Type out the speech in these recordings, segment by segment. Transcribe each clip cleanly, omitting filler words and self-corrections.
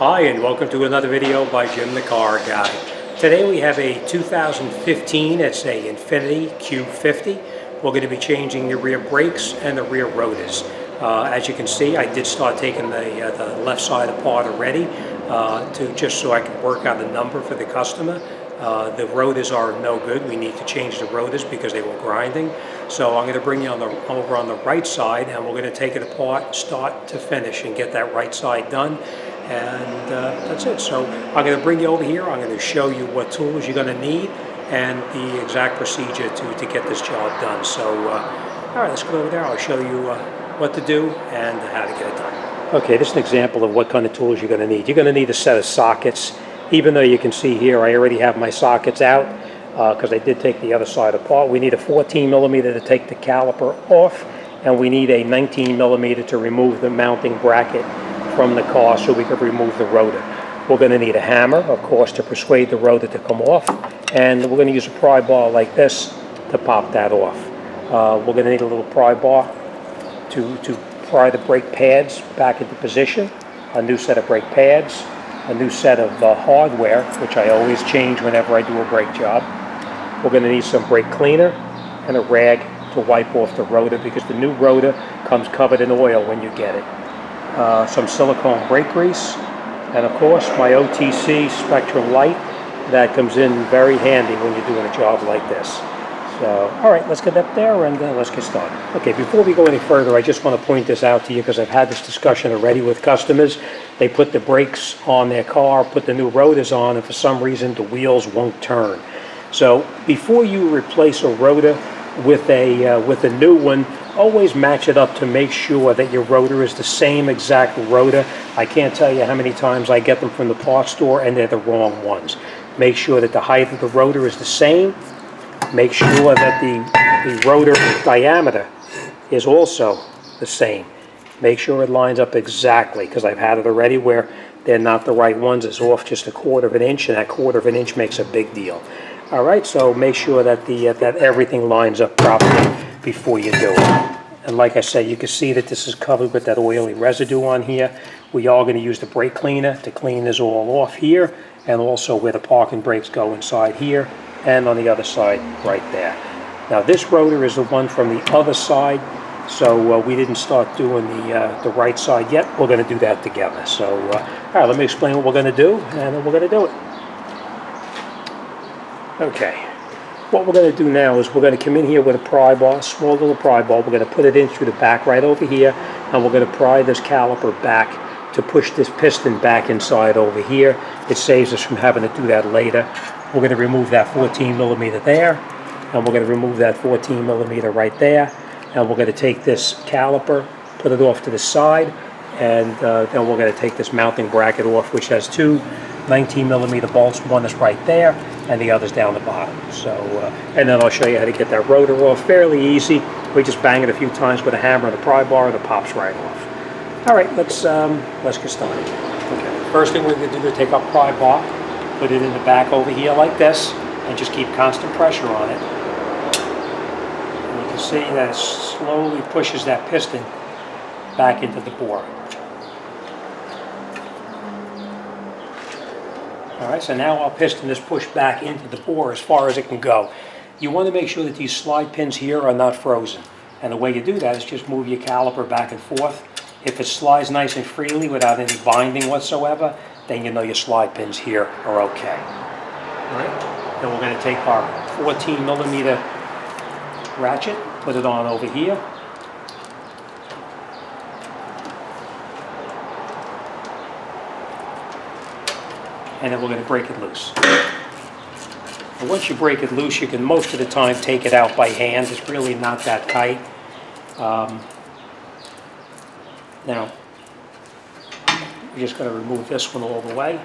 Hi, and welcome to another video by Jim the Car Guy. Today we have a 2015, it's a Infiniti Q50. We're going to be changing the rear brakes and the rear rotors. As you can see, I did start taking the left side apart already, just so I can work out a number for the customer. The rotors are no good. We need to change the rotors because they were grinding. So I'm going to bring you over on the right side, and we're going to take it apart start to finish and get that right side done. And that's it. So I'm going to bring you over here. I'm going to show you what tools you're going to need and the exact procedure to get this job done. So all right, let's go over there. I'll show you what to do and how to get it done. Okay, this is an example of what kind of tools you're going to need. You're going to need a set of sockets. Even though you can see here I already have my sockets out because I did take the other side apart. We need a 14 millimeter to take the caliper off, and we need a 19 millimeter to remove the mounting bracket from the car so we can remove the rotor. We're going to need a hammer, of course, to persuade the rotor to come off, and we're going to use a pry bar like this to pop that off. We're going to need a little pry bar to pry the brake pads back into position, a new set of brake pads, a new set of hardware, which I always change whenever I do a brake job. We're going to need some brake cleaner and a rag to wipe off the rotor because the new rotor comes covered in oil when you get it. Some silicone brake grease, and of course my OTC Spectrum light that comes in very handy when you're doing a job like this. So, all right, let's get up there and let's get started. Okay, before we go any further, I just want to point this out to you because I've had this discussion already with customers. They put the brakes on their car, put the new rotors on, and for some reason the wheels won't turn. So before you replace a rotor with a new one, always match it up to make sure that your rotor is the same exact rotor. I can't tell you how many times I get them from the parts store and they're the wrong ones. Make sure that the height of the rotor is the same. Make sure that the rotor diameter is also the same. Make sure it lines up exactly, because I've had it already where they're not the right ones. It's off just a quarter of an inch, and that quarter of an inch makes a big deal. All right, so make sure that that everything lines up properly before you do it. And like I said, you can see that this is covered with that oily residue on here. We are going to use the brake cleaner to clean this all off here, and also where the parking brakes go inside here and on the other side right there. Now this rotor is the one from the other side, so we didn't start doing the right side yet. We're going to do that together. So all right, let me explain what we're going to do, and then we're going to do it. Okay, what we're going to do now is we're going to come in here with a pry bar, small little pry bar. We're going to put it in through the back right over here, and we're going to pry this caliper back to push this piston back inside over here. It saves us from having to do that later. We're going to remove that 14 millimeter there, and we're going to remove that 14 millimeter right there, and we're going to take this caliper, put it off to the side, and then we're going to take this mounting bracket off, which has two 19 millimeter bolts. One is right there, and the other's down the bottom. So, and then I'll show you how to get that rotor off. Fairly easy. We just bang it a few times with a hammer and a pry bar, and it pops right off. All right, let's get started. Okay, first thing we're going to do is take our pry bar, put it in the back over here like this, and just keep constant pressure on it. And you can see that it slowly pushes that piston back into the bore. All right, so now our piston is pushed back into the bore as far as it can go. You want to make sure that these slide pins here are not frozen. And the way you do that is just move your caliper back and forth. If it slides nice and freely without any binding whatsoever, then you know your slide pins here are okay. All right, then we're going to take our 14 millimeter ratchet, put it on over here. And then we're going to break it loose. And once you break it loose, you can most of the time take it out by hand. It's really not that tight. Now, we're just going to remove this one all the way,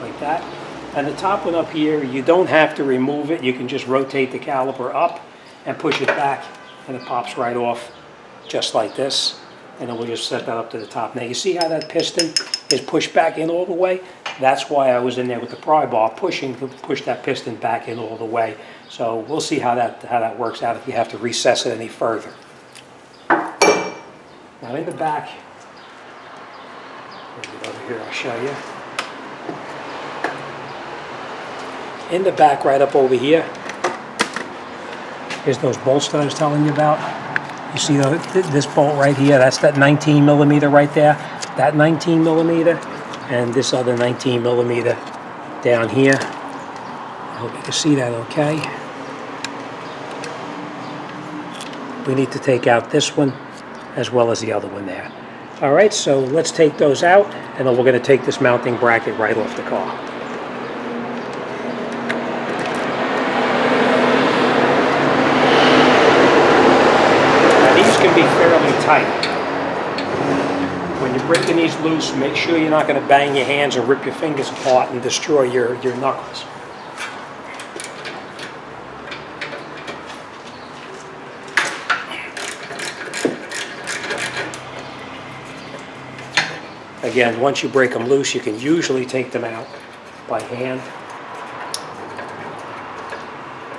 like that. And the top one up here, you don't have to remove it. You can just rotate the caliper up and push it back, and it pops right off, just like this. And then we'll just set that up to the top. Now you see how that piston is pushed back in all the way? That's why I was in there with the pry bar pushing to push that piston back in all the way. So we'll see how that works out if you have to recess it any further. Now in the back, Over here, I'll show you. In the back, right up over here, here's those bolts that I was telling you about. You see this bolt right here? That's that 19 millimeter right there. That 19 millimeter, and this other 19 millimeter down here. I hope you can see that okay. We need to take out this one as well as the other one there. All right, so let's take those out, and then we're going to take this mounting bracket right off the car. Now these can be fairly tight. When you're breaking these loose, make sure you're not going to bang your hands and rip your fingers apart and destroy your knuckles. Again, once you break them loose, you can usually take them out by hand.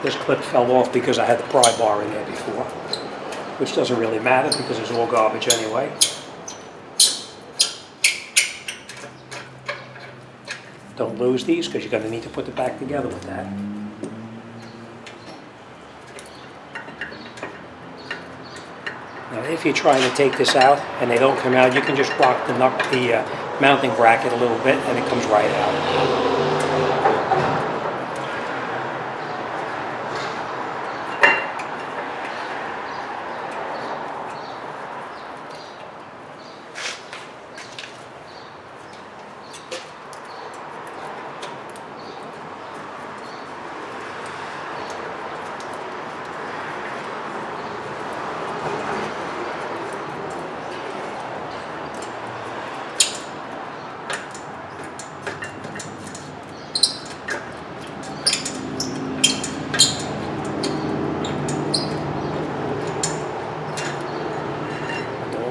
This clip fell off because I had the pry bar in there before, which doesn't really matter because it's all garbage anyway. Don't lose these because you're going to need to put it back together with that. Now, if you're trying to take this out and they don't come out, you can just rock the mounting bracket a little bit and it comes right out.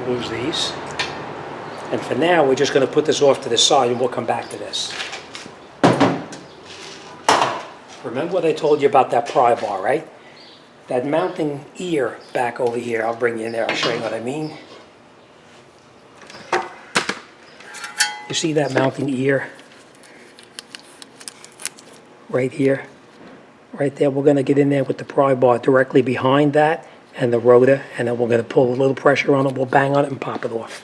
Lose these. And for now, we're just going to put this off to the side and we'll come back to this. Remember what I told you about that pry bar, right? That mounting ear back over here, I'll bring you in there, I'll show you what I mean. You see that mounting ear? Right here? Right there, we're going to get in there with the pry bar directly behind that and the rotor, and then we're going to pull a little pressure on it, we'll bang on it and pop it off.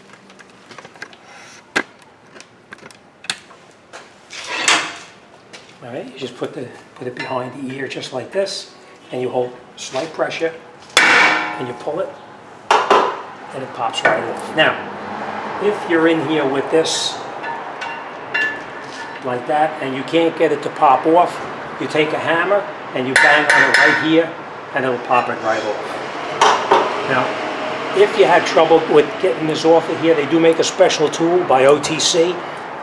All right, you just put it behind the ear just like this, and you hold slight pressure, and you pull it, and it pops right off. Now, if you're in here with this, like that, and you can't get it to pop off, you take a hammer, and you bang on it right here, and it'll pop it right off. Now, if you had trouble with getting this off of here, they do make a special tool by OTC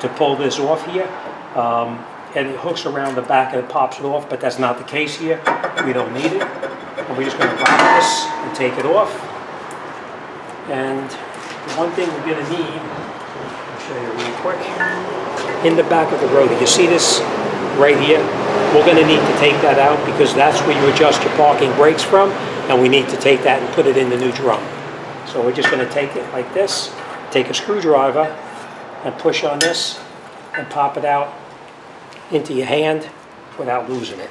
to pull this off here. And it hooks around the back and it pops it off, but that's not the case here. We don't need it. And we're just going to grab this and take it off. And the one thing we're going to need, I'll show you real quick, in the back of the rotor. You see this right here? We're going to need to take that out because that's where you adjust your parking brakes from. And we need to take that and put it in the new drum. So we're just going to take it like this, take a screwdriver and push on this and pop it out into your hand without losing it.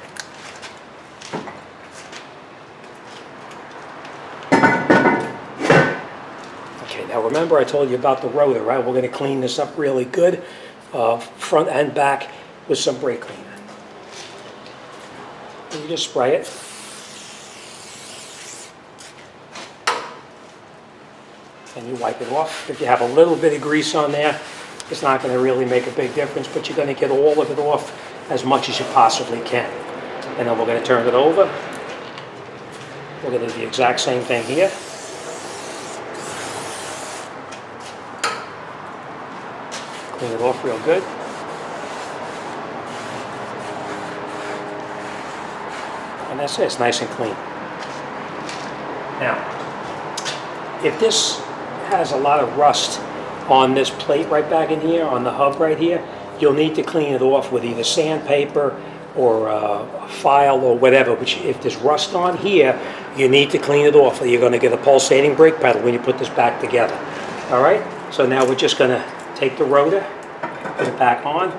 Okay, now remember I told you about the rotor, right? We're going to clean this up really good, front and back with some brake cleaner. And you just spray it. And you wipe it off. If you have a little bit of grease on there, it's not going to really make a big difference, but you're going to get all of it off as much as you possibly can. And then we're going to turn it over. We're going to do the exact same thing here. Clean it off real good. And that's it, it's nice and clean. Now, if this has a lot of rust on this plate right back in here, on the hub right here, you'll need to clean it off with either sandpaper or a file or whatever. Which, if there's rust on here, you need to clean it off or you're going to get a pulsating brake pedal when you put this back together. All right, so now we're just going to take the rotor, put it back on.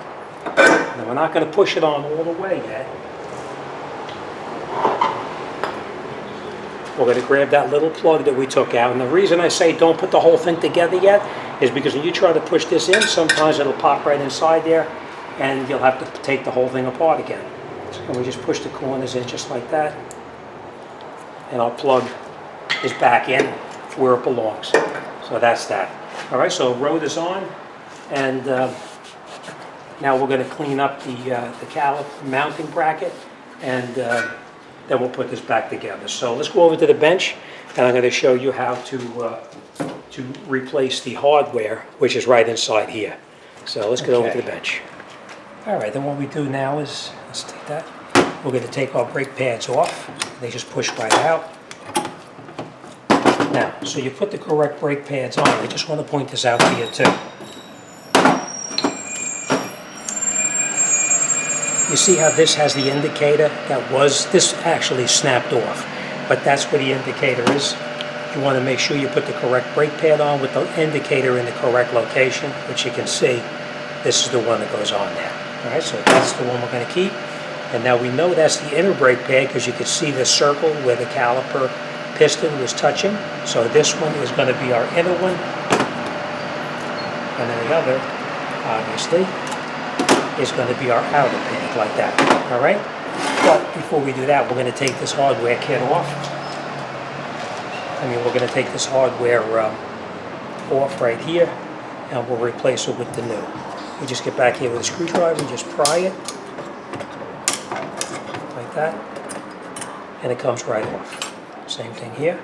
Now we're not going to push it on all the way yet. We're going to grab that little plug that we took out. And the reason I say don't put the whole thing together yet is because when you try to push this in, sometimes it'll pop right inside there and you'll have to take the whole thing apart again. And we just push the corners in just like that. And our plug is back in where it belongs. So that's that. All right, so rotor's on. And now we're going to clean up the caliper mounting bracket. And then we'll put this back together. So let's go over to the bench, and I'm going to show you how to replace the hardware, which is right inside here. So let's get over to the bench. All right, then what we do now is, let's take that. We're going to take our brake pads off. They just push right out. Now, so you put the correct brake pads on. I just want to point this out to you too. You see how this has the indicator? This actually snapped off, but that's where the indicator is. You want to make sure you put the correct brake pad on with the indicator in the correct location, which you can see, this is the one that goes on there. All right, so that's the one we're going to keep. And now we know that's the inner brake pad because you can see the circle where the caliper piston was touching. So this one is going to be our inner one. And then the other, obviously, is going to be our outer pad, like that. All right? But before we do that, we're going to take this hardware kit off. We're going to take this hardware off right here, and we'll replace it with the new. We just get back here with a screwdriver and just pry it, like that, and it comes right off. Same thing here.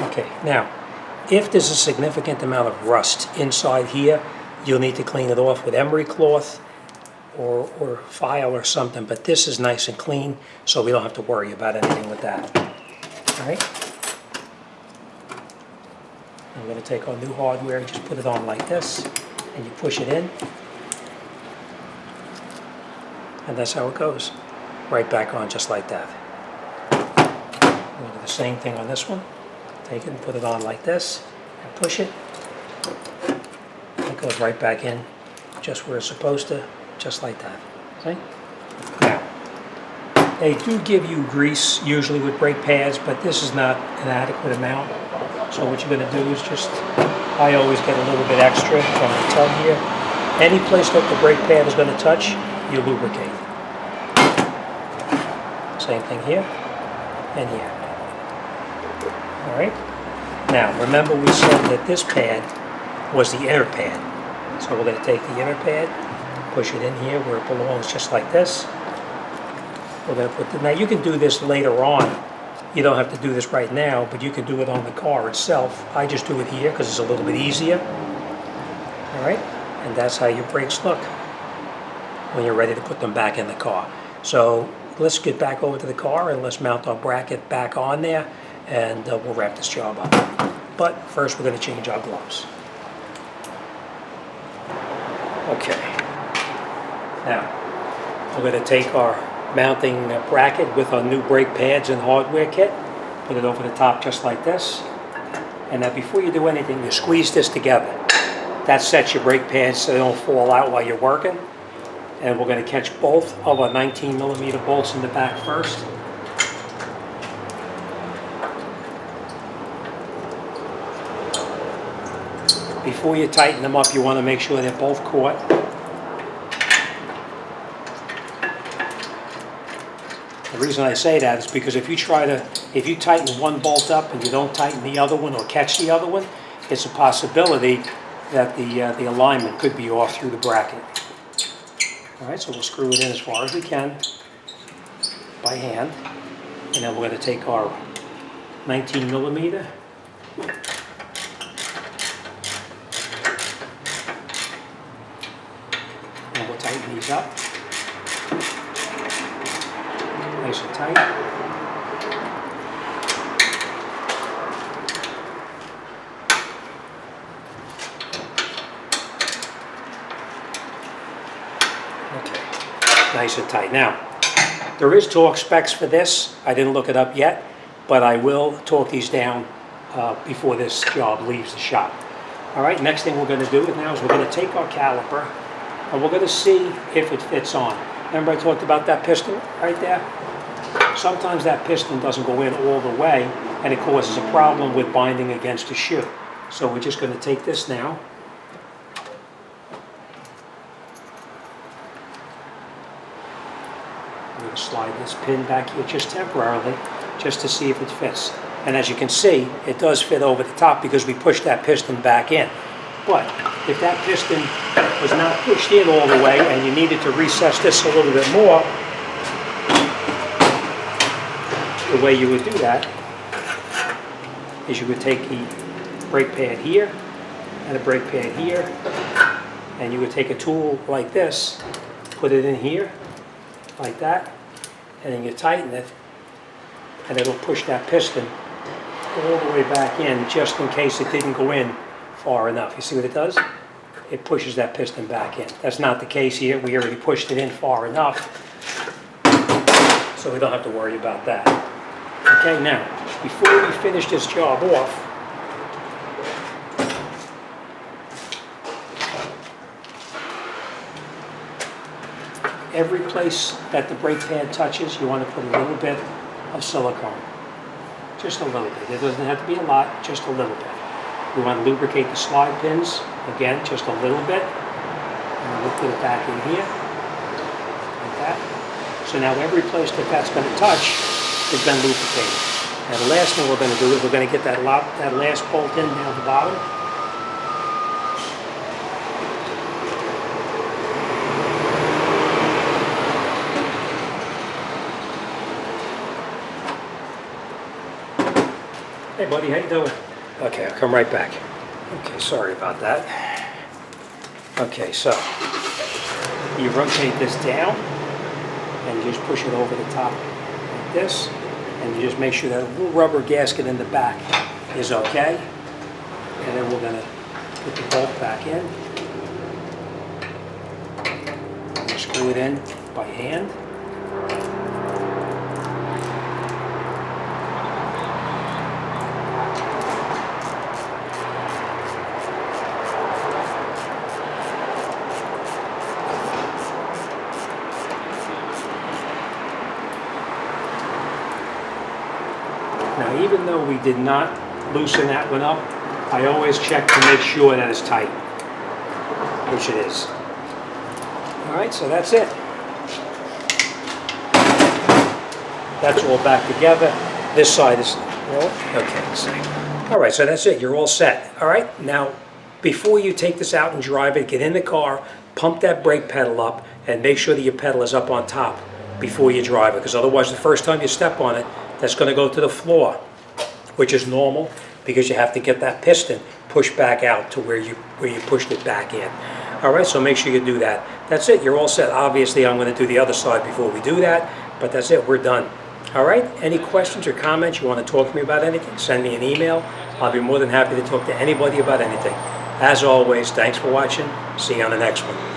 Okay, now, if there's a significant amount of rust inside here, you'll need to clean it off with emery cloth or file or something, but this is nice and clean, so we don't have to worry about anything with that. All right? I'm going to take our new hardware and just put it on like this, and you push it in, and that's how it goes. Right back on just like that. We'll do the same thing on this one. Take it and put it on like this, and push it. It goes right back in, just where it's supposed to, just like that. Okay? Now, they do give you grease usually with brake pads, but this is not an adequate amount. So what you're going to do is I always get a little bit extra from the tub here. Any place that the brake pad is going to touch, you lubricate. Same thing here and here. All right. Now, remember we said that this pad was the inner pad. So we're going to take the inner pad, push it in here where it belongs, just like this. We're going to put now you can do this later on. You don't have to do this right now, but you can do it on the car itself. I just do it here because it's a little bit easier. All right. And that's how your brakes look when you're ready to put them back in the car. So let's get back over to the car and let's mount our bracket back on there. And we'll wrap this job up. But first we're going to change our gloves. Okay. Now, we're going to take our mounting bracket with our new brake pads and hardware kit, put it over the top just like this. And now before you do anything, you squeeze this together. That sets your brake pads so they don't fall out while you're working. And we're going to catch both of our 19mm bolts in the back first. Before you tighten them up, you want to make sure they're both caught. The reason I say that is because if you tighten one bolt up and you don't tighten the other one or catch the other one, it's a possibility that the alignment could be off through the bracket. All right, so we'll screw it in as far as we can by hand, and then we're going to take our 19mm. And we'll tighten these up. Nice and tight. nice and tight. Now, there is torque specs for this. I didn't look it up yet, but I will torque these down before this job leaves the shop. All right, next thing we're going to do now is we're going to take our caliper and we're going to see if it fits on. Remember I talked about that piston right there? Sometimes that piston doesn't go in all the way and it causes a problem with binding against the shoe. So we're just going to take this now. I'm going to slide this pin back here just temporarily, just to see if it fits. And as you can see, it does fit over the top because we pushed that piston back in. But if that piston was not pushed in all the way and you needed to recess this a little bit more, the way you would do that is you would take the brake pad here and a brake pad here, and you would take a tool like this, put it in here, like that, and then you tighten it, and it'll push that piston all the way back in just in case it didn't go in far enough. You see what it does? It pushes that piston back in. That's not the case here. We already pushed it in far enough, so we don't have to worry about that. Okay, now, before we finish this job off, every place that the brake pad touches, you want to put a little bit of silicone. Just a little bit. It doesn't have to be a lot, just a little bit. We want to lubricate the slide pins, again, just a little bit. And we'll put it back in here, like that. So now every place that that's going to touch has been lubricated. And the last thing we're going to do is we're going to get that last bolt in down the bottom. Hey buddy, how you doing? Okay, I'll come right back. Okay, sorry about that. Okay, so you rotate this down and you just push it over the top like this, and you just make sure that little rubber gasket in the back is okay. And then we're going to put the bolt back in. And screw it in by hand. Now, even though we did not loosen that one up, I always check to make sure that it's tight, which it is. All right, so that's it. That's all back together. This side is, okay, so. All right, so that's it, you're all set. All right, now, before you take this out and drive it, get in the car, pump that brake pedal up, and make sure that your pedal is up on top before you drive it, because otherwise the first time you step on it, that's going to go to the floor, which is normal because you have to get that piston pushed back out to where you pushed it back in. All right, so make sure you do that. That's it, you're all set. Obviously, I'm going to do the other side before we do that, but that's it, we're done. All right, any questions or comments, you want to talk to me about anything, send me an email. I'll be more than happy to talk to anybody about anything. As always, thanks for watching. See you on the next one.